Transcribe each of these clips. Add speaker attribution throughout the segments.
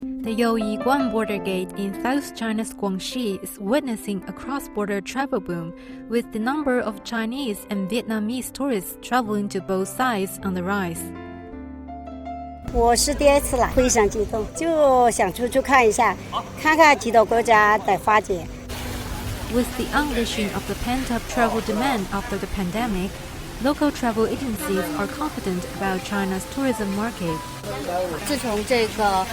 Speaker 1: The Youyi-Guan border gate in South China's Guangxi is witnessing a cross-border travel boom, with the number of Chinese and Vietnamese tourists traveling to both sides on the rise.
Speaker 2: 我是第二次来，非常激动，就想出去看一下，看看几个国家的发展。
Speaker 1: With the unleashing of the pent-up travel demand after the pandemic, local travel agencies are confident about China's tourism market.
Speaker 3: 自从这个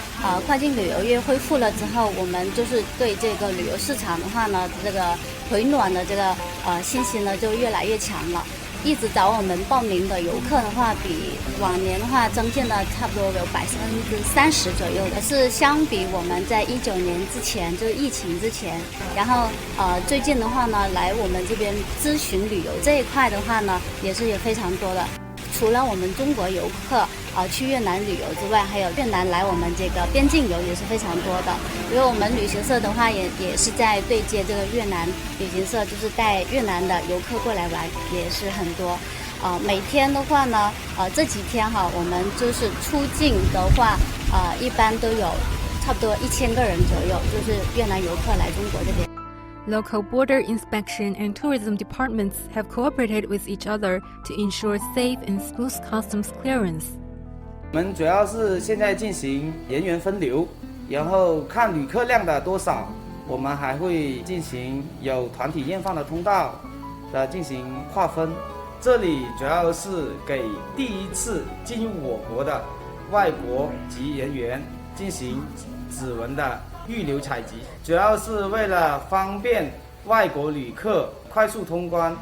Speaker 3: 跨境旅游业恢复了之后，我们就是对这个旅游市场的话呢，这个回暖的这个信心呢就越来越强了。一直找我们报名的游客的话，比往年的话增进了差不多有30%左右的，是相比我们在19年之前，就是疫情之前，然后最近的话呢，来我们这边咨询旅游这一块的话呢，也非常多的。除了我们中国游客去越南旅游之外，还有越南来我们这个边境游也是非常多的。因为我们旅行社的话也是在对接这个越南旅行社，就是带越南的游客过来玩也是很多。每天的话呢，这几天哈，我们就是出境的话，一般都有差不多1000个人左右，就是越南游客来中国这边。
Speaker 1: Local border inspection and tourism departments have cooperated with each other to ensure safe and smooth customs clearance.
Speaker 4: 我们主要是现在进行人员分流，然后看旅客量的多少，我们还会进行有团体验放的通道的进行划分。这里主要是给第一次进入我国的外国籍人员进行指纹的预留采集，主要是为了方便外国旅客快速通关。